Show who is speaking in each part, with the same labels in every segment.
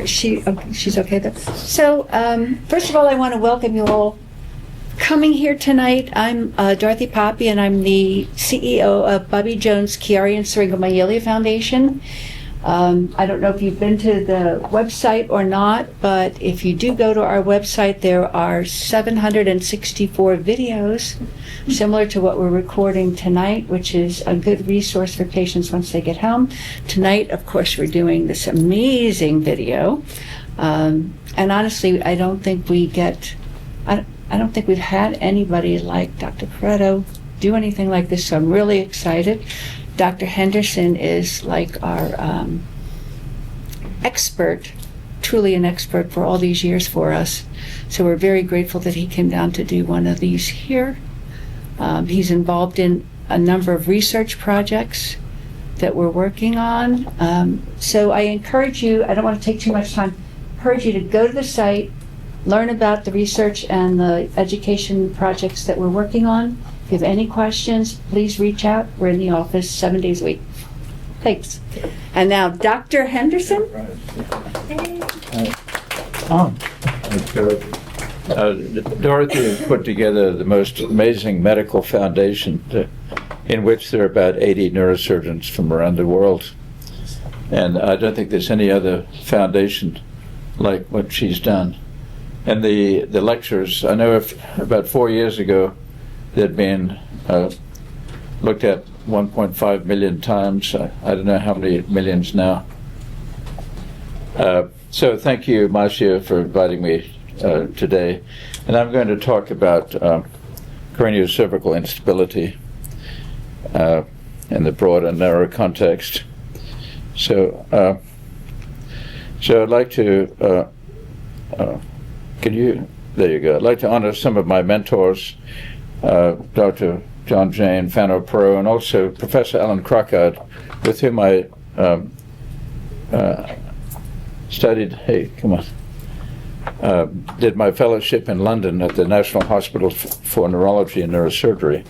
Speaker 1: She's okay there. So, first of all, I want to welcome you all coming here tonight. I'm Dorothy Poppe, and I'm the CEO of Bobby Jones Chiari and Syringomyelia Foundation. I don't know if you've been to the website or not, but if you do go to our website, there are 764 videos similar to what we're recording tonight, which is a good resource for patients once they get home. Tonight, of course, we're doing this amazing video. And honestly, I don't think we've had anybody like Dr. Pareto do anything like this, so I'm really excited. Dr. Henderson is like our expert, truly an expert for all these years for us. So we're very grateful that he came down to do one of these here. He's involved in a number of research projects that we're working on. So I encourage you, I don't want to take too much time, encourage you to go to the site, learn about the research and the education projects that we're working on. If you have any questions, please reach out. We're in the office 7 days a week. Thanks. And now, Dr. Henderson.
Speaker 2: Dorothy has put together the most amazing medical foundation in which there are about 80 neurosurgeons from around the world. And I don't think there's any other foundation like what she's done. And the lectures, I know about 4 years ago, they'd been looked at 1.5 million times. I don't know how many millions now. So thank you, Marcia, for inviting me today. And I'm going to talk about cranio-cervical instability in the broad and narrow context. So I'd like to, there you go. I'd like to honor some of my mentors, Dr. John Jane, Fano Pro, and also Professor Alan Crockett, with whom I studied, did my fellowship in London at the National Hospital for Neurology and Neurosurgery.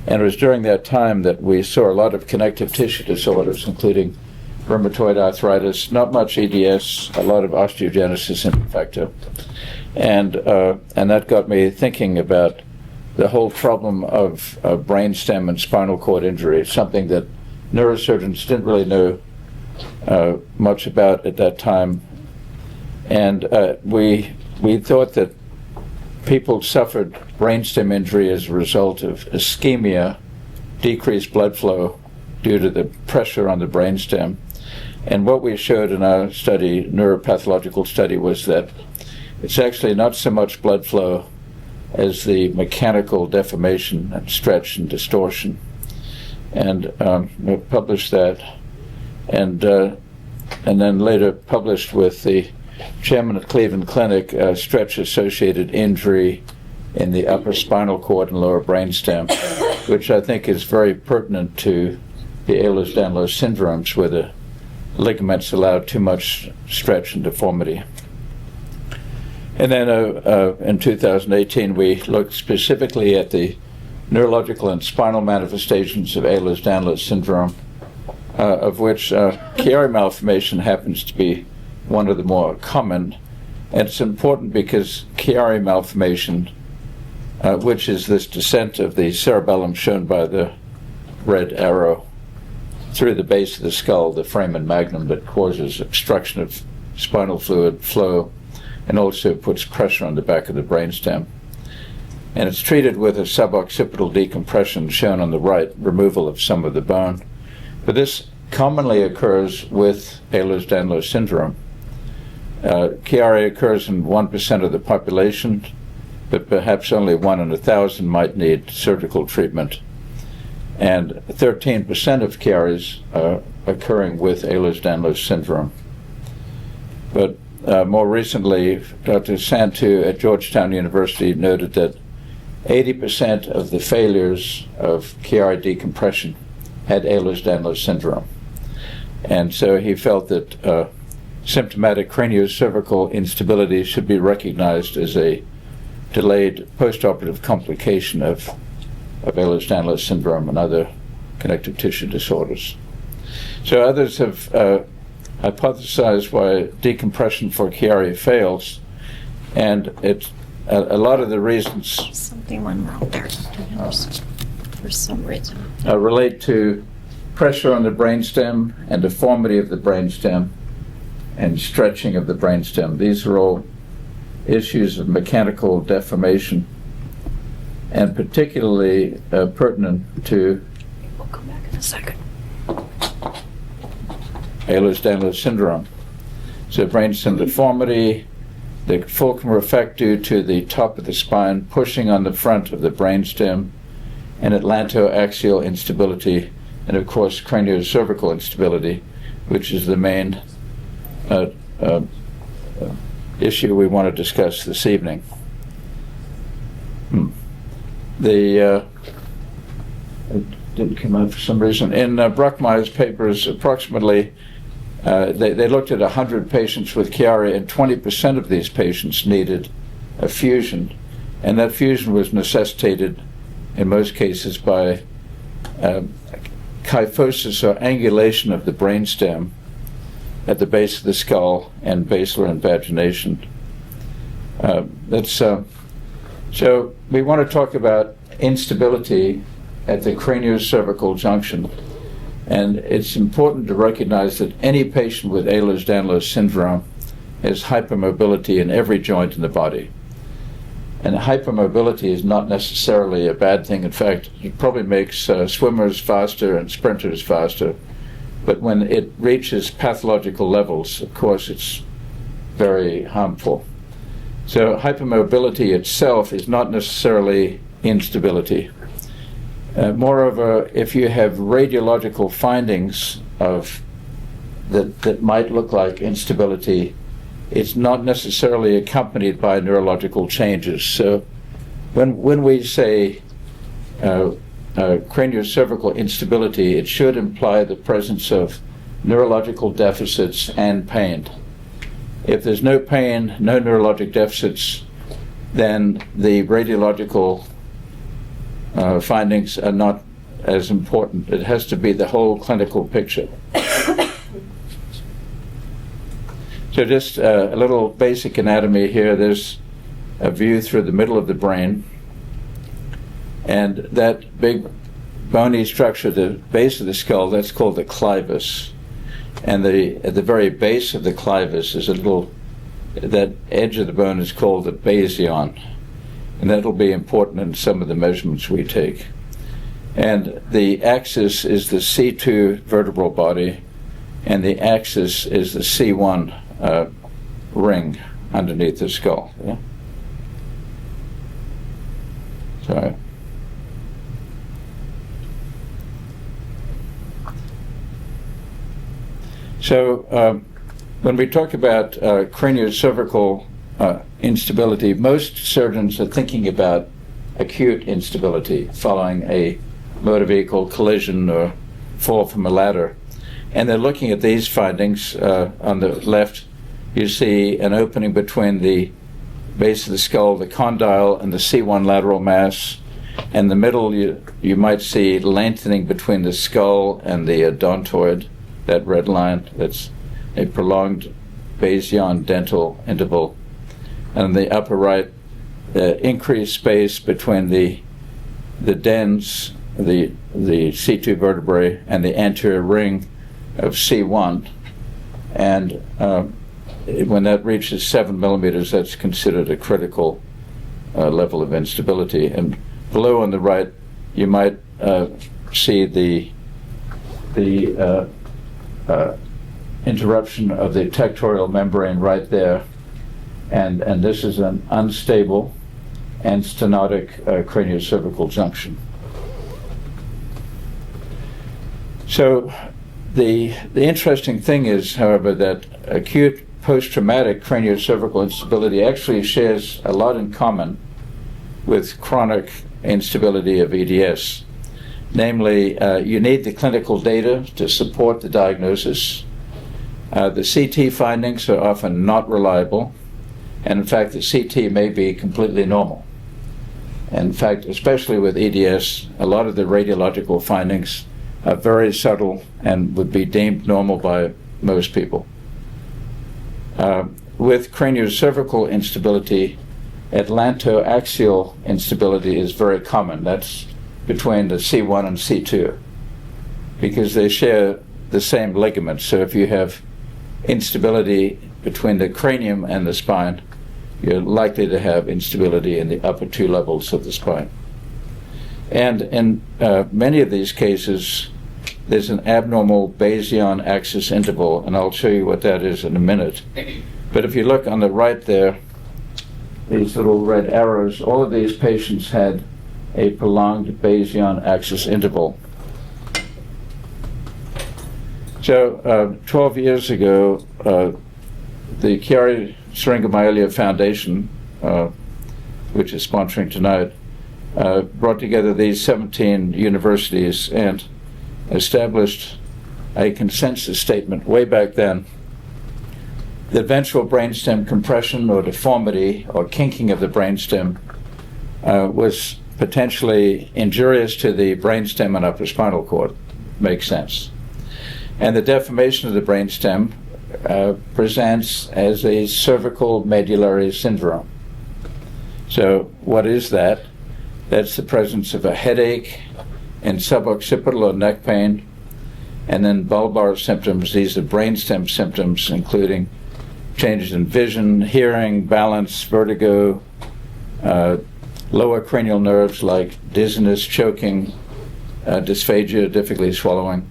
Speaker 2: And it was during that time that we saw a lot of connective tissue disorders, including rheumatoid arthritis, not much EDS, a lot of osteogenesis imperfecta. And that got me thinking about the whole problem of brainstem and spinal cord injury, something that neurosurgeons didn't really know much about at that time. And we thought that people suffered brainstem injury as a result of ischemia, decreased blood flow due to the pressure on the brainstem. And what we showed in our study, neuropathological study, was that it's actually not so much blood flow as the mechanical deformation and stretch and distortion. And we published that, and then later published with the chairman at Cleveland Clinic, stretch-associated injury in the upper spinal cord and lower brainstem, which I think is very pertinent to the Ehlers-Danlos syndromes, where the ligaments allow too much stretch and deformity. And then in 2018, we looked specifically at the neurological and spinal manifestations of Ehlers-Danlos syndrome, of which Chiari malformation happens to be one of the more common. And it's important because Chiari malformation, which is this descent of the cerebellum shown by the red arrow through the base of the skull, the foramen magnum, that causes obstruction of spinal fluid flow and also puts pressure on the back of the brainstem. And it's treated with a suboccipital decompression shown on the right, removal of some of the bone. But this commonly occurs with Ehlers-Danlos syndrome. Chiari occurs in 1% of the population, but perhaps only 1 in 1,000 might need surgical treatment. And 13% of Chiaris are occurring with Ehlers-Danlos syndrome. But more recently, Dr. Santu at Georgetown University noted that 80% of the failures of Chiari decompression had Ehlers-Danlos syndrome. And so he felt that symptomatic cranio-cervical instability should be recognized as a delayed postoperative complication of Ehlers-Danlos syndrome and other connective tissue disorders. So others have hypothesize why decompression for Chiari fails, and it's a lot of the reasons
Speaker 3: Something went wrong there for some reason.
Speaker 2: relate to pressure on the brainstem and deformity of the brainstem and stretching of the brainstem. These are all issues of mechanical deformation, and particularly pertinent to
Speaker 3: We'll come back in a second.
Speaker 2: Ehlers-Danlos syndrome. So brainstem deformity, the fulcrum effect due to the top of the spine pushing on the front of the brainstem, and atlantoaxial instability, and of course cranio-cervical instability, which is the main issue we want to discuss this evening. It didn't come out for some reason. In Bruckmeyer's papers, approximately, they looked at 100 patients with Chiari, and 20% of these patients needed a fusion, and that fusion was necessitated in most cases by kyphosis or angulation of the brainstem at the base of the skull and basilar invagination. So we want to talk about instability at the cranio-cervical junction, and it's important to recognize that any patient with Ehlers-Danlos syndrome has hypermobility in every joint in the body. And hypermobility is not necessarily a bad thing. In fact, it probably makes swimmers faster and sprinters faster. But when it reaches pathological levels, of course, it's very harmful. So hypermobility itself is not necessarily instability. Moreover, if you have radiological findings of that might look like instability, it's not necessarily accompanied by neurological changes. So when we say cranio-cervical instability, it should imply the presence of neurological deficits and pain. If there's no pain, no neurologic deficits, then the radiological findings are not as important. It has to be the whole clinical picture. So just a little basic anatomy here. There's a view through the middle of the brain, and that big bony structure at the base of the skull, that's called the clivus. And at the very base of the clivus is that edge of the bone is called the basion. And that'll be important in some of the measurements we take. And the axis is the C2 vertebral body, and the axis is the C1 ring underneath the skull. Yeah? Sorry. So when we talk about cranio-cervical instability, most surgeons are thinking about acute instability following a motor vehicle collision or fall from a ladder. And they're looking at these findings. On the left, you see an opening between the base of the skull, the condyle, and the C1 lateral mass. In the middle, you might see lengthening between the skull and the odontoid, that red line. That's a prolonged basion dental interval. And in the upper right, increased space between the dens, the C2 vertebrae, and the anterior ring of C1. And when that reaches 7 millimeters, that's considered a critical level of instability. And below on the right, you might see the interruption of the tectorial membrane right there. And this is an unstable and stenotic cranio-cervical junction. So the interesting thing is, however, that acute post-traumatic cranio-cervical instability actually shares a lot in common with chronic instability of EDS. Namely, you need the clinical data to support the diagnosis. The CT findings are often not reliable, and in fact, the CT may be completely normal. In fact, especially with EDS, a lot of the radiological findings are very subtle and would be deemed normal by most people. With cranio-cervical instability, atlantoaxial instability is very common. That's between the C1 and C2, because they share the same ligaments. So if you have instability between the cranium and the spine, you're likely to have instability in the upper two levels of the spine. And in many of these cases, there's an abnormal Bayesian axis interval, and I'll show you what that is in a minute. But if you look on the right there, these little red arrows, all of these patients had a prolonged Bayesian axis interval. So 12 years ago, the Chiari-Syringomyelia Foundation, which is sponsoring tonight, brought together these 17 universities and established a consensus statement way back then that ventral brainstem compression or deformity or kinking of the brainstem was potentially injurious to the brainstem and upper spinal cord. Makes sense. And the deformation of the brainstem presents as a cervical medullary syndrome. So what is that? That's the presence of a headache and suboccipital or neck pain, and then bulbar symptoms. These are brainstem symptoms, including changes in vision, hearing, balance, vertigo, lower cranial nerves like dizziness, choking, dysphagia, difficulty swallowing,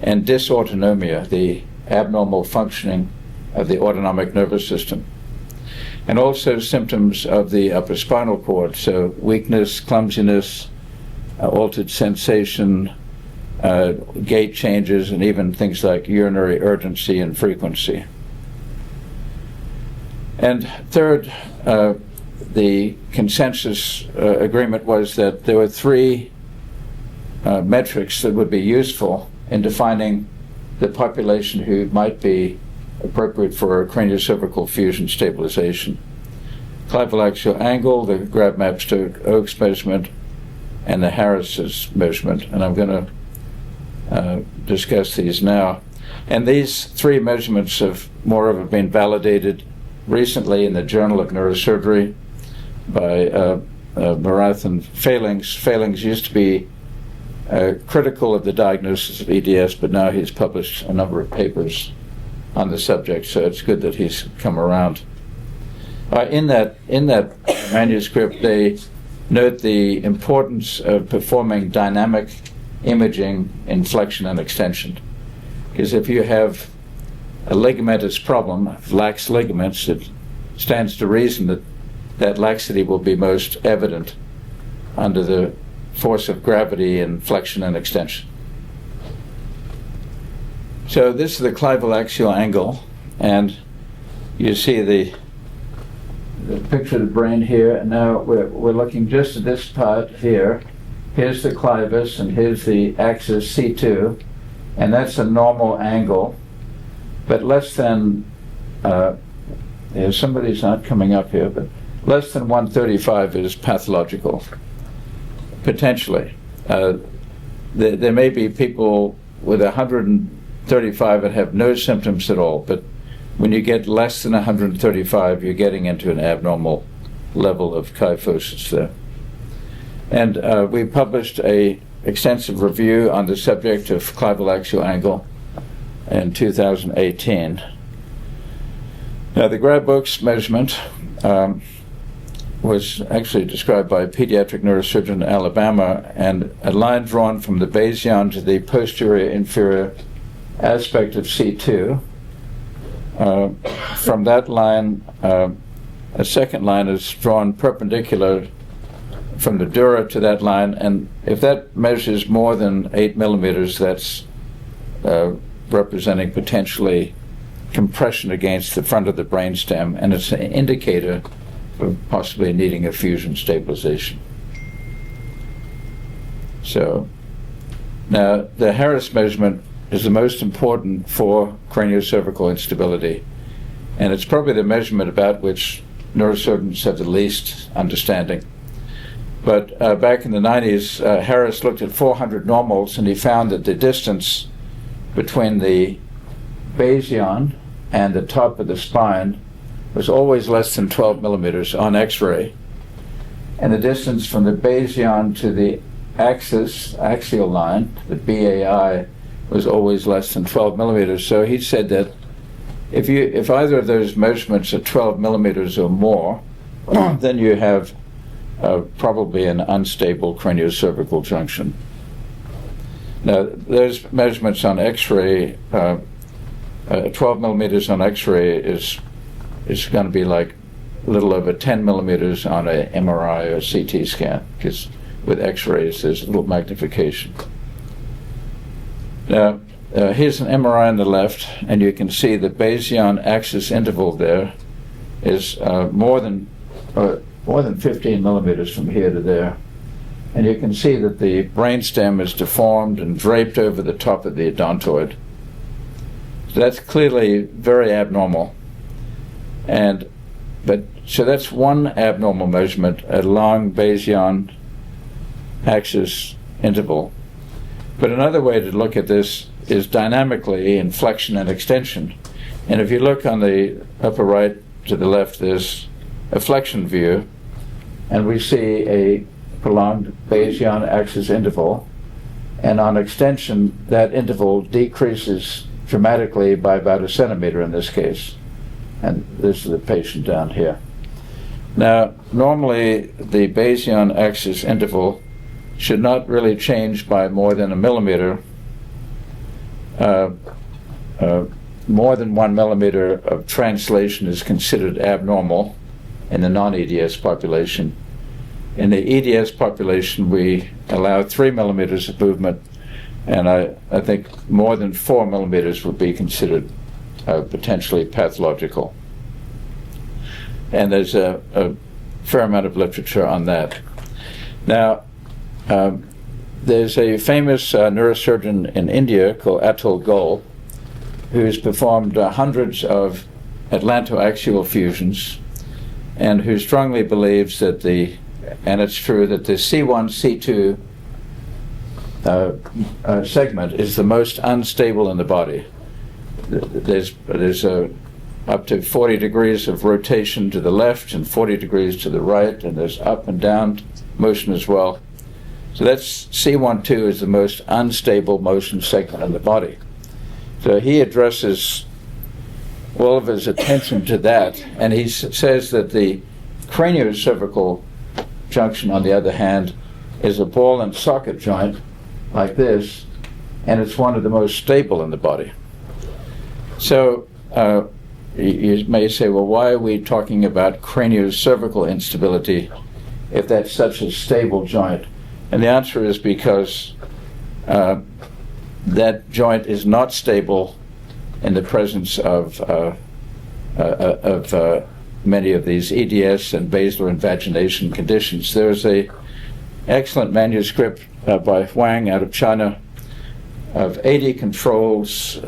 Speaker 2: and dysautonomia, the abnormal functioning of the autonomic nervous system. And also symptoms of the upper spinal cord, so weakness, clumsiness, altered sensation, gait changes, and even things like urinary urgency and frequency. And third, the consensus agreement was that there were three metrics that would be useful in defining the population who might be appropriate for craniocervical fusion stabilization. Clival-axial angle, the Grab-Map-Stokes measurement, and the Harris's measurement. And I'm going to discuss these now. And these three measurements have moreover been validated recently in the Journal of Neurosurgery by Marath and Failings. Failings used to be critical of the diagnosis of EDS, but now he's published a number of papers on the subject, so it's good that he's come around. In that manuscript, they note the importance of performing dynamic imaging in flexion and extension. Because if you have a ligamentous problem, lax ligaments, it stands to reason that that laxity will be most evident under the force of gravity in flexion and extension. So this is the clival-axial angle, and you see the picture of the brain here. And now we're looking just at this part here. Here's the clivus, and here's the axis C2, and that's a normal angle, but less than, somebody's not coming up here, but less than 135 is pathological, potentially. There may be people with 135 that have no symptoms at all, but when you get less than 135, you're getting into an abnormal level of kyphosis there. And we published an extensive review on the subject of clival-axial angle in 2018. Now, the Grab-Oaks measurement was actually described by a pediatric neurosurgeon in Alabama, and a line drawn from the Bayesian to the posterior inferior aspect of C2. From that line, a second line is drawn perpendicular from the dura to that line, and if that measures more than 8 millimeters, that's representing potentially compression against the front of the brainstem, and it's an indicator for possibly needing a fusion stabilization. So now the Harris measurement is the most important for craniocervical instability, and it's probably the measurement about which neurosurgeons have the least understanding. But back in the 90s, Harris looked at 400 normals, and he found that the distance between the basion and the top of the spine was always less than 12 millimeters on X-ray. And the distance from the basion to the axial line, the BAI, was always less than 12 millimeters. So he said that if either of those measurements are 12 millimeters or more, then you have probably an unstable craniocervical junction. Now, those measurements on X-ray, 12 millimeters on X-ray is going to be like a little over 10 millimeters on a MRI or CT scan, because with X-rays there's a little magnification. Now, here's an MRI on the left, and you can see the basion axis interval there is more than 15 millimeters from here to there. And you can see that the brainstem is deformed and draped over the top of the odontoid. So that's clearly very abnormal. So that's one abnormal measurement, a long basion axis interval. But another way to look at this is dynamically in flexion and extension. And if you look on the upper right to the left, there's a flexion view, and we see a prolonged basion axis interval. And on extension, that interval decreases dramatically by about 1 centimeter in this case. And this is the patient down here. Now, normally the basion axis interval should not really change by more than 1 millimeter. More than 1 millimeter of translation is considered abnormal in the non-EDS population. In the EDS population, we allow 3 millimeters of movement, and I think more than 4 millimeters would be considered potentially pathological. And there's a fair amount of literature on that. Now, there's a famous neurosurgeon in India called Atul Goel, who's performed hundreds of atlantoaxial fusions, and who strongly believes that and it's true, that the C1, C2 segment is the most unstable in the body. There's up to 40 degrees of rotation to the left and 40 degrees to the right, and there's up and down motion as well. So that's C1-2 is the most unstable motion segment in the body. So he addresses all of his attention to that, and he says that the cranio-cervical junction, on the other hand, is a ball and socket joint like this, and it's one of the most stable in the body. So you may say, well, why are we talking about cranio-cervical instability if that's such a stable joint? And the answer is because that joint is not stable in the presence of many of these EDS and basilar invagination conditions. There's an excellent manuscript by Huang out of China of 80 controls,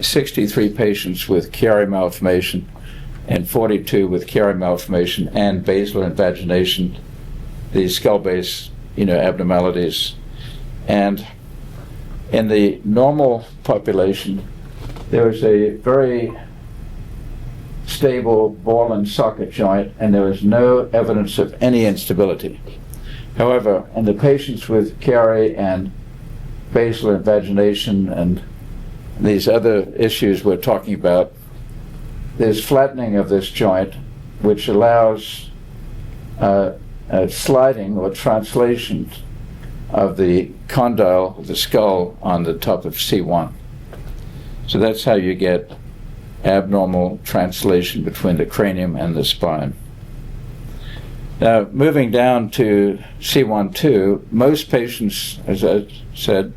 Speaker 2: 63 patients with Chiari malformation and 42 with Chiari malformation and basilar invagination, these skull base abnormalities. And in the normal population, there was a very stable ball and socket joint, and there was no evidence of any instability. However, in the patients with Chiari and basilar invagination and these other issues we're talking about, there's flattening of this joint, which allows sliding or translation of the condyle of the skull on the top of C1. So that's how you get abnormal translation between the cranium and the spine. Now, moving down to C1-2, most patients, as I said,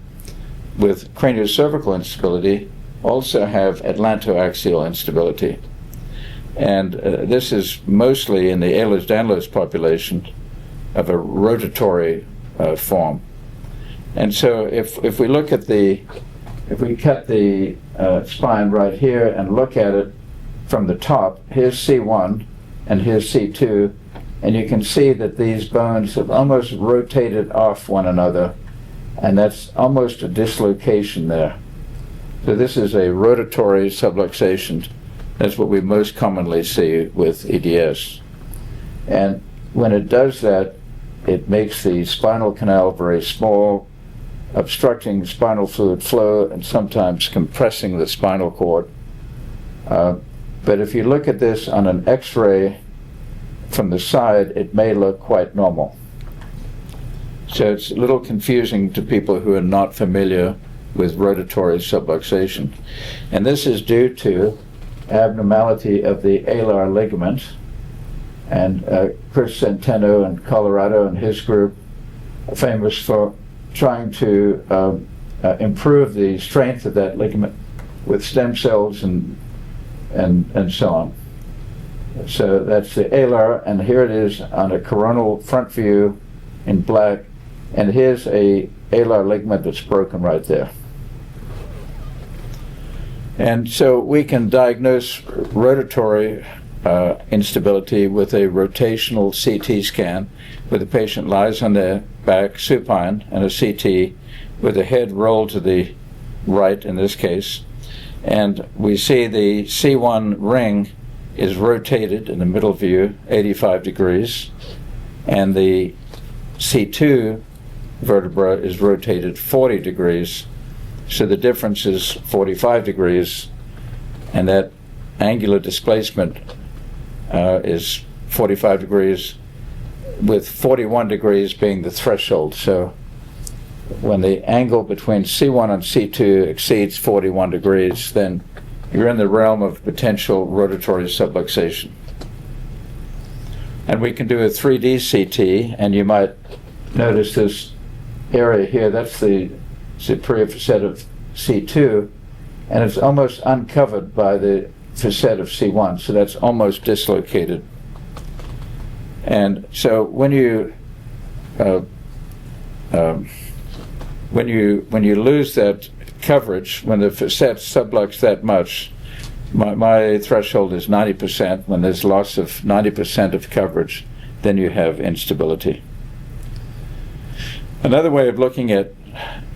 Speaker 2: with craniocervical instability also have atlantoaxial instability. And this is mostly in the Ehlers-Danlos population of a rotatory form. And so if we look at if we cut the spine right here and look at it from the top, here's C1 and here's C2, and you can see that these bones have almost rotated off one another, and that's almost a dislocation there. So this is a rotatory subluxation. That's what we most commonly see with EDS. And when it does that, it makes the spinal canal very small, obstructing spinal fluid flow and sometimes compressing the spinal cord. But if you look at this on an X-ray from the side, it may look quite normal. So it's a little confusing to people who are not familiar with rotatory subluxation. And this is due to abnormality of the alar ligament. And Chris Centeno in Colorado and his group are famous for trying to improve the strength of that ligament with stem cells and so on. So that's the alar, and here it is on a coronal front view in black, and here's a alar ligament that's broken right there. And so we can diagnose rotatory instability with a rotational CT scan, where the patient lies on their back supine and a CT with the head rolled to the right in this case. And we see the C1 ring is rotated in the middle view 85 degrees, and the C2 vertebra is rotated 40 degrees. So the difference is 45 degrees, and that angular displacement is 45 degrees, with 41 degrees being the threshold. So when the angle between C1 and C2 exceeds 41 degrees, then you're in the realm of potential rotatory subluxation. And we can do a 3D CT, and you might notice this area here, that's the superior facet of C2, and it's almost uncovered by the facet of C1, so that's almost dislocated. And so when you lose that coverage, when the facet sublux that much, my threshold is 90%. When there's loss of 90% of coverage, then you have instability. Another way of looking at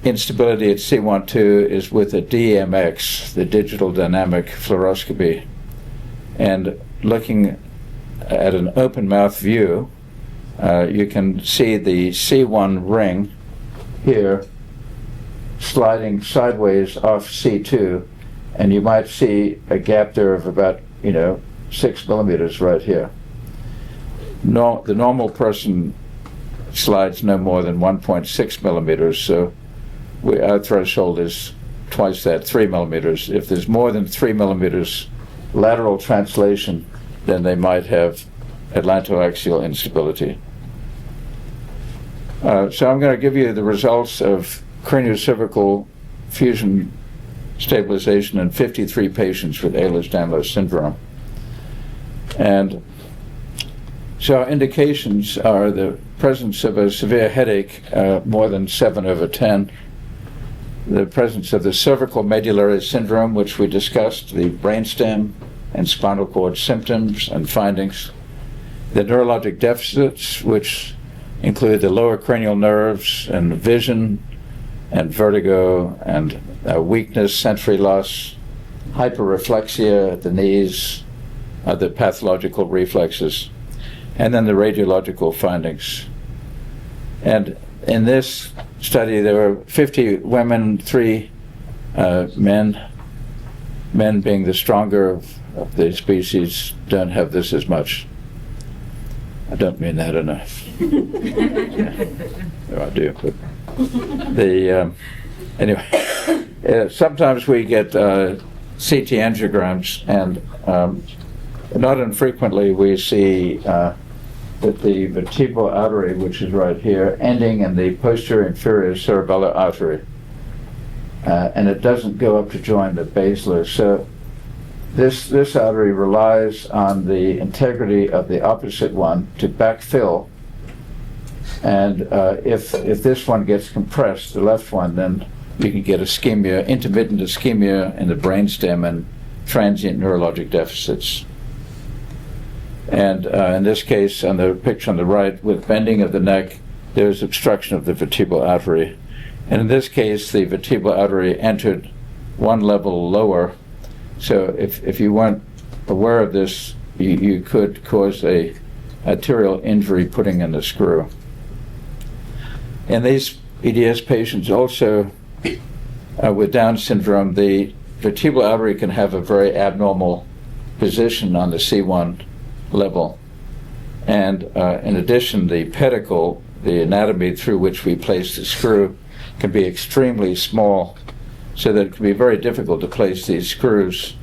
Speaker 2: instability at C1-2 is with a DMX, the digital dynamic fluoroscopy, and looking at an open mouth view, you can see the C1 ring here sliding sideways off C2, and you might see a gap there of about 6 millimeters right here. The normal person slides no more than 1.6 millimeters, so our threshold is twice that, 3 millimeters. If there's more than 3 millimeters lateral translation, then they might have atlantoaxial instability. So I'm going to give you the results of cranio-cervical fusion stabilization in 53 patients with Ehlers-Danlos syndrome. And so our indications are the presence of a severe headache, more than 7/10, the presence of the cervical medullary syndrome, which we discussed, the brainstem and spinal cord symptoms and findings, the neurologic deficits, which include the lower cranial nerves and vision and vertigo and weakness, sensory loss, hyperreflexia at the knees, the pathological reflexes, and then the radiological findings. And in this study, there were 50 women, 3 men. Men being the stronger of the species don't have this as much. I don't mean that enough. No, I do, but anyway, sometimes we get CT angiograms, and not infrequently we see that the vertebral artery, which is right here, ending in the posterior inferior cerebellar artery, and it doesn't go up to join the basilar. So this artery relies on the integrity of the opposite one to backfill, and if this one gets compressed, the left one, then you can get ischemia, intermittent ischemia in the brainstem and transient neurologic deficits. And in this case, on the picture on the right, with bending of the neck, there's obstruction of the vertebral artery. And in this case, the vertebral artery entered one level lower. So if you weren't aware of this, you could cause a arterial injury putting in the screw. In these EDS patients also with Down syndrome, the vertebral artery can have a very abnormal position on the C1 level. And in addition, the pedicle, the anatomy through which we place the screw, can be extremely small, so that it can be very difficult to place these screws.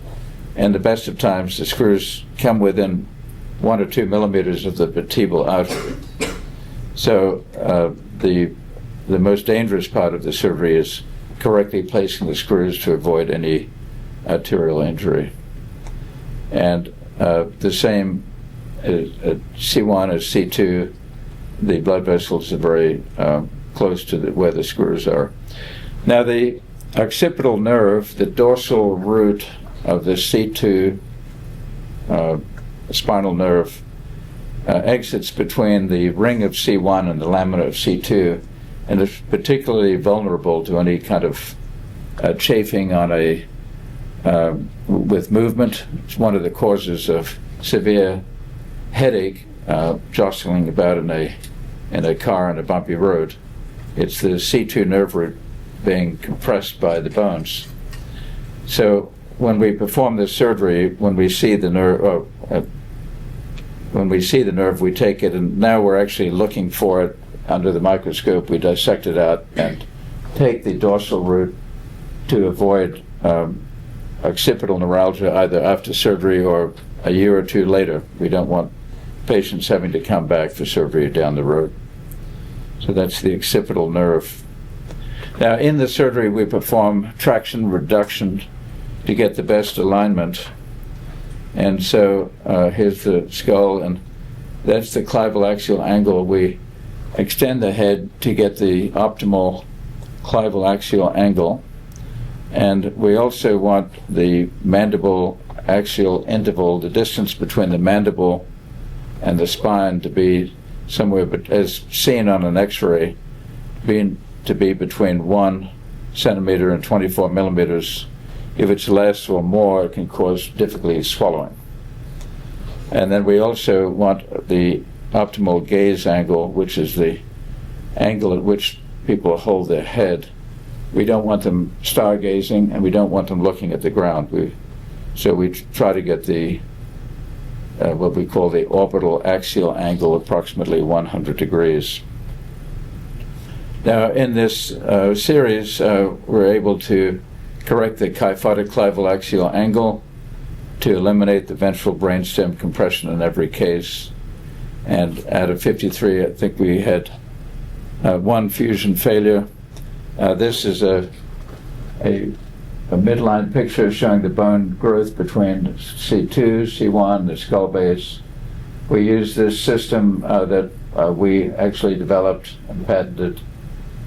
Speaker 2: And the best of times, the screws come within 1 or 2 millimeters of the vertebral artery. So the most dangerous part of the surgery is correctly placing the screws to avoid any arterial injury. And the same C1 as C2, the blood vessels are very close to where the screws are. Now the occipital nerve, the dorsal root of the C2 spinal nerve, exits between the ring of C1 and the lamina of C2, and is particularly vulnerable to any kind of chafing on with movement. It's one of the causes of severe headache, jostling about in a car on a bumpy road. It's the C2 nerve root being compressed by the bones. So when we perform this surgery, when we see the nerve, we take it, and now we're actually looking for it under the microscope. We dissect it out and take the dorsal root to avoid occipital neuralgia either after surgery or a year or two later. We don't want patients having to come back for surgery down the road. So that's the occipital nerve. Now in the surgery we perform traction reduction to get the best alignment. And so here's the skull, and that's the clival-axial angle. We extend the head to get the optimal clival-axial angle. And we also want the mandible axial interval, the distance between the mandible and the spine, to be somewhere, as seen on an X-ray, to be between 1 centimeter and 24 millimeters. If it's less or more, it can cause difficulty swallowing. And then we also want the optimal gaze angle, which is the angle at which people hold their head. We don't want them stargazing, and we don't want them looking at the ground. So we try to get the what we call the orbital axial angle, approximately 100 degrees. Now in this series, we're able to correct the kyphotic clival axial angle to eliminate the ventral brainstem compression in every case. And out of 53, I think we had 1 fusion failure. This is a midline picture showing the bone growth between C2, C1, the skull base. We use this system that we actually developed and patented,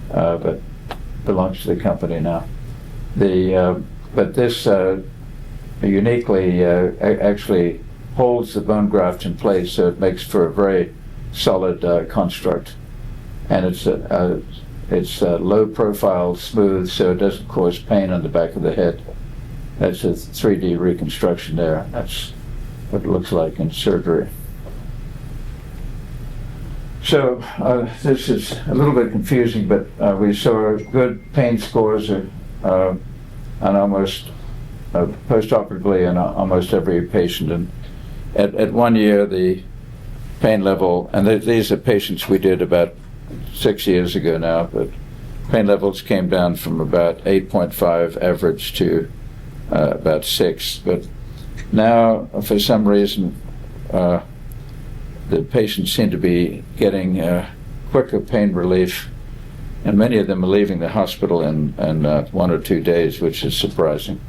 Speaker 2: but belongs to the company now. But this uniquely actually holds the bone graft in place, so it makes for a very solid construct. And it's low profile, smooth, so it doesn't cause pain on the back of the head. That's a 3D reconstruction there. That's what it looks like in surgery. So this is a little bit confusing, but we saw good pain scores on almost post-operatively in almost every patient. And at 1 year, the pain level, and these are patients we did about 6 years ago now, but pain levels came down from about 8.5 average to about 6. But now, for some reason, the patients seem to be getting quicker pain relief, and many of them are leaving the hospital in 1 or 2 days, which is surprising.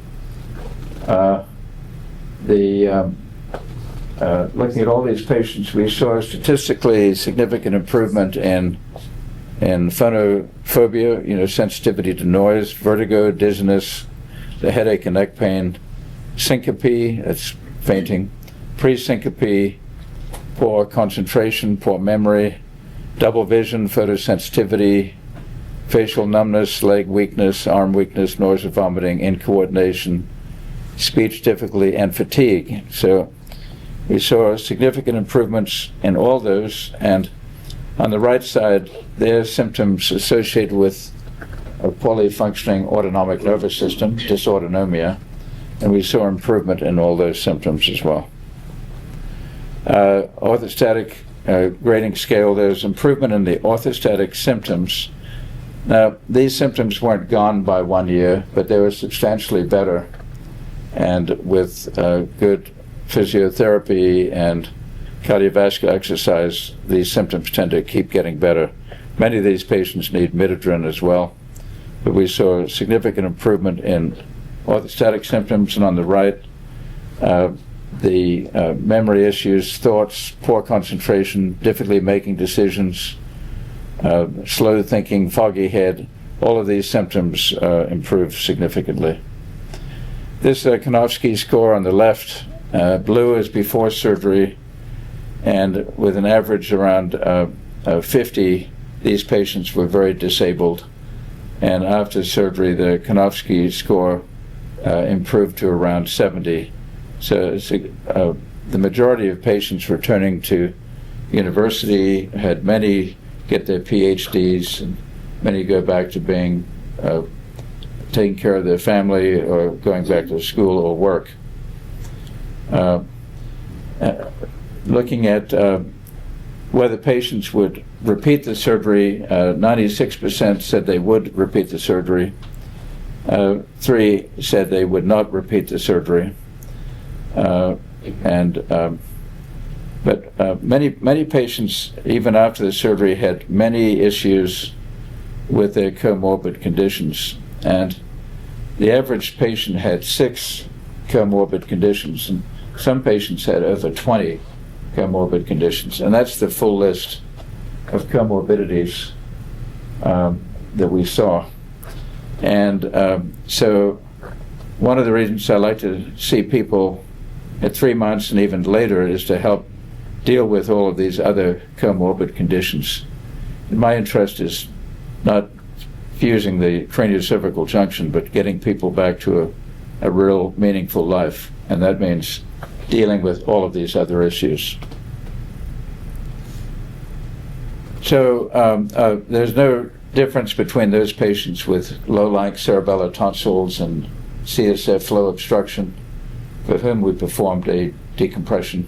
Speaker 2: Looking at all these patients, we saw a statistically significant improvement in phonophobia, sensitivity to noise, vertigo, dizziness, the headache and neck pain, syncope, that's fainting, pre-syncope, poor concentration, poor memory, double vision, photosensitivity, facial numbness, leg weakness, arm weakness, nausea, vomiting, incoordination, speech difficulty, and fatigue. So we saw significant improvements in all those, and on the right side, there are symptoms associated with a poorly functioning autonomic nervous system, dysautonomia, and we saw improvement in all those symptoms as well. Orthostatic grading scale, there's improvement in the orthostatic symptoms. Now, these symptoms weren't gone by 1 year, but they were substantially better. And with good physiotherapy and cardiovascular exercise, these symptoms tend to keep getting better. Many of these patients need midodrine as well. But we saw significant improvement in orthostatic symptoms, and on the right, the memory issues, thoughts, poor concentration, difficulty making decisions, slow thinking, foggy head, all of these symptoms improved significantly. This Cranio-cervical score on the left, blue is before surgery, and with an average around 50, these patients were very disabled. And after surgery, the Cranio-cervical score improved to around 70. So the majority of patients returning to university had many get their PhDs, and many go back to being taking care of their family or going back to school or work. Looking at whether patients would repeat the surgery, 96% said they would repeat the surgery. 3 said they would not repeat the surgery. But many patients, even after the surgery, had many issues with their comorbid conditions. And the average patient had 6 comorbid conditions, and some patients had over 20 comorbid conditions. And that's the full list of comorbidities that we saw. And so one of the reasons I like to see people at 3 months and even later is to help deal with all of these other comorbid conditions. And my interest is not fusing the cranio-cervical junction, but getting people back to a real meaningful life. And that means dealing with all of these other issues. So there's no difference between those patients with low-lying cerebellar tonsils and CSF flow obstruction, for whom we performed a decompression,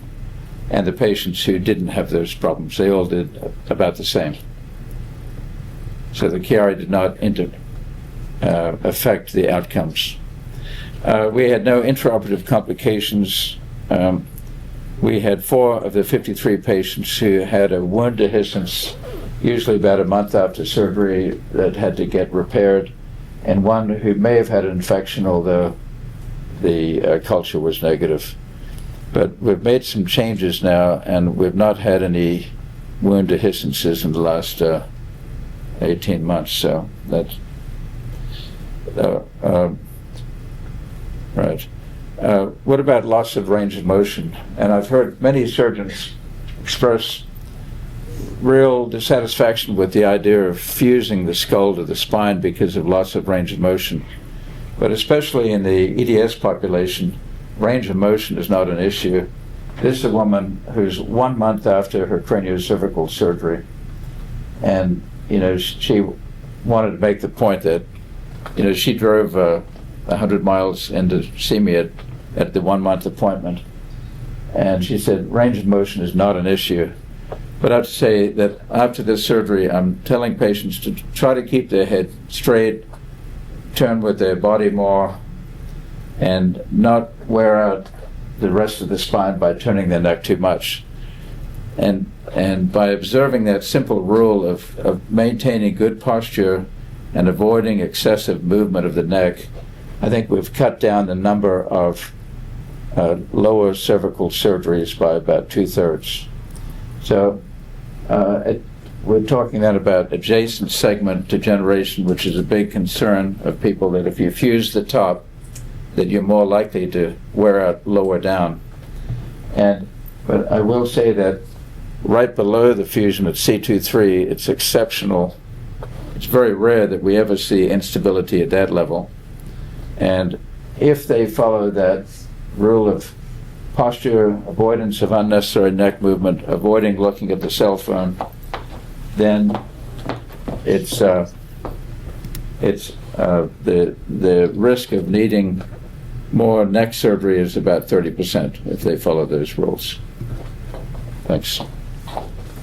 Speaker 2: and the patients who didn't have those problems. They all did about the same. So the Chiari did not affect the outcomes. We had no intraoperative complications. We had 4 of the 53 patients who had a wound dehiscence, usually about a month after surgery, that had to get repaired, and 1 who may have had an infection, although the culture was negative. But we've made some changes now, and we've not had any wound dehiscences in the last 18 months. So that's right. What about loss of range of motion? And I've heard many surgeons express real dissatisfaction with the idea of fusing the skull to the spine because of loss of range of motion. But especially in the EDS population, range of motion is not an issue. This is a woman who's 1 month after her cranio-cervical surgery, and she wanted to make the point that she drove 100 miles in to see me at the 1 month appointment, and she said range of motion is not an issue. But I have to say that after this surgery, I'm telling patients to try to keep their head straight, turn with their body more, and not wear out the rest of the spine by turning their neck too much. And by observing that simple rule of maintaining good posture and avoiding excessive movement of the neck, I think we've cut down the number of lower cervical surgeries by about 2/3. So we're talking then about adjacent segment degeneration, which is a big concern of people, that if you fuse the top, that you're more likely to wear out lower down. But I will say that right below the fusion at C23, it's exceptional it's very rare that we ever see instability at that level. And if they follow that rule of posture, avoidance of unnecessary neck movement, avoiding looking at the cell phone, then the risk of needing more neck surgery is about 30% if they follow those rules. Thanks.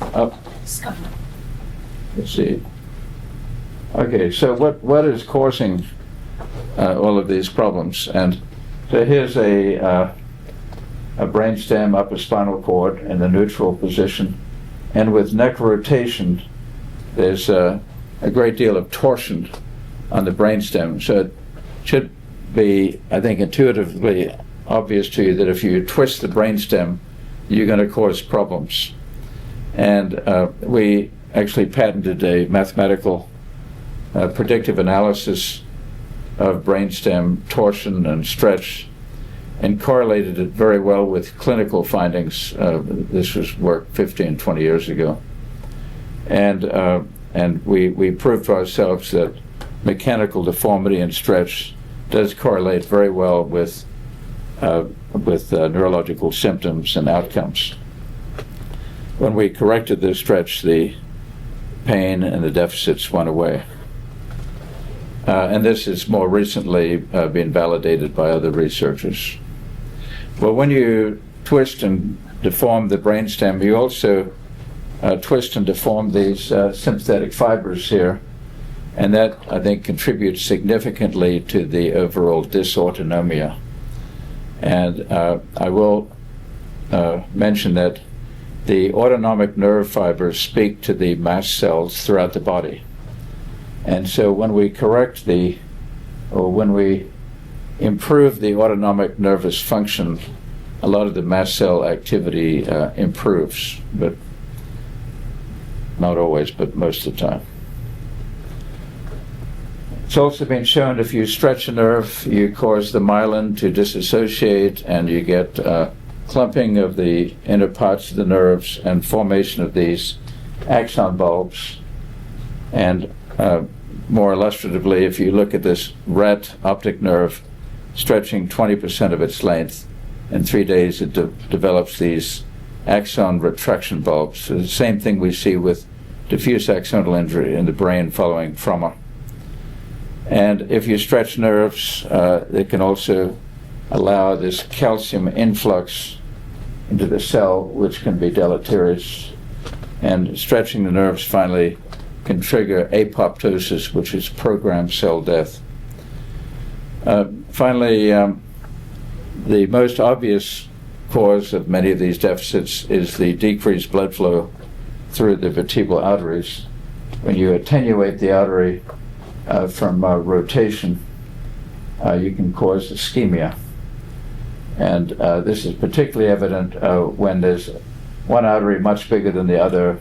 Speaker 2: Up. Let's see. Okay, so what is causing all of these problems? And so here's a brainstem, upper spinal cord in the neutral position, and with neck rotation, there's a great deal of torsion on the brainstem. So it should be, I think, intuitively obvious to you that if you twist the brainstem, you're going to cause problems. And we actually patented a mathematical predictive analysis of brainstem torsion and stretch, and correlated it very well with clinical findings. This was work 15, 20 years ago. And we proved to ourselves that mechanical deformity and stretch does correlate very well with neurological symptoms and outcomes. When we corrected the stretch, the pain and the deficits went away. And this has more recently been validated by other researchers. Well, when you twist and deform the brainstem, you also twist and deform these sympathetic fibers here, and that, I think, contributes significantly to the overall dysautonomia. And I will mention that the autonomic nerve fibers speak to the mast cells throughout the body. And so when we when we improve the autonomic nervous function, a lot of the mast cell activity improves, but not always, but most of the time. It's also been shown if you stretch a nerve, you cause the myelin to disassociate, and you get clumping of the inner parts of the nerves and formation of these axon bulbs. And more illustratively, if you look at this rat optic nerve stretching 20% of its length, in 3 days it develops these axon retraction bulbs. So the same thing we see with diffuse axonal injury in the brain following trauma. And if you stretch nerves, it can also allow this calcium influx into the cell, which can be deleterious. And stretching the nerves finally can trigger apoptosis, which is programmed cell death. Finally, the most obvious cause of many of these deficits is the decreased blood flow through the vertebral arteries. When you attenuate the artery from rotation, you can cause ischemia. And this is particularly evident when there's one artery much bigger than the other,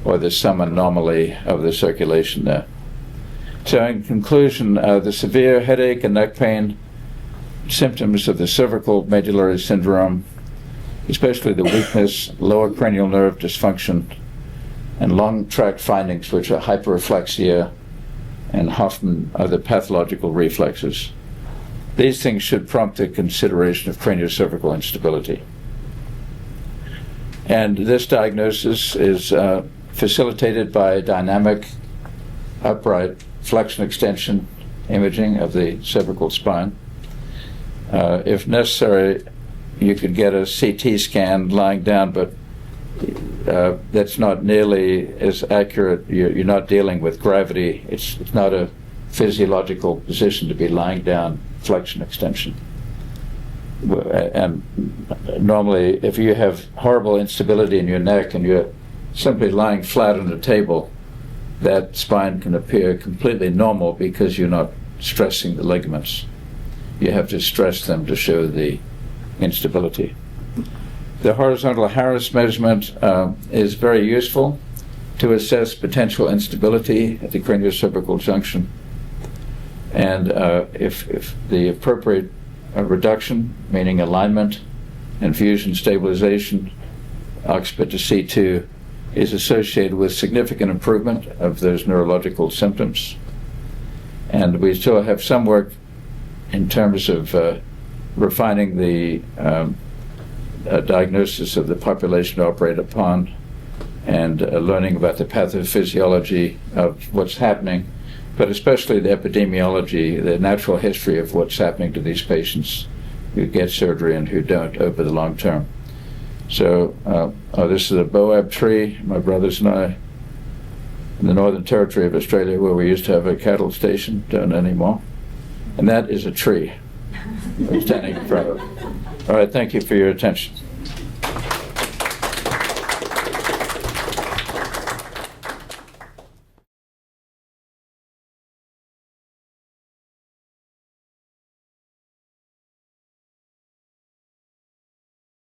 Speaker 2: or there's some anomaly of the circulation there. So in conclusion, the severe headache and neck pain, symptoms of the cervical medullary syndrome, especially the weakness, lower cranial nerve dysfunction, and long tract findings, which are hyperreflexia and Hoffman other pathological reflexes. These things should prompt the consideration of cranio-cervical instability. And this diagnosis is facilitated by dynamic upright flexion extension imaging of the cervical spine. If necessary, you could get a CT scan lying down, but that's not nearly as accurate. You're not dealing with gravity. It's not a physiological position to be lying down flexion extension. And normally, if you have horrible instability in your neck and you're simply lying flat on a table, that spine can appear completely normal because you're not stressing the ligaments. You have to stress them to show the instability. The horizontal Harris measurement is very useful to assess potential instability at the cranio-cervical junction. And if the appropriate reduction, meaning alignment and fusion stabilization, occiput to C2, is associated with significant improvement of those neurological symptoms. And we still have some work in terms of refining the diagnosis of the population to operate upon, and learning about the pathophysiology of what's happening, but especially the epidemiology, the natural history of what's happening to these patients who get surgery and who don't over the long term. So this is a boab tree, my brothers and I, in the Northern Territory of Australia, where we used to have a cattle station, don't anymore. And that is a tree we're standing in front of. All right, thank you for your attention.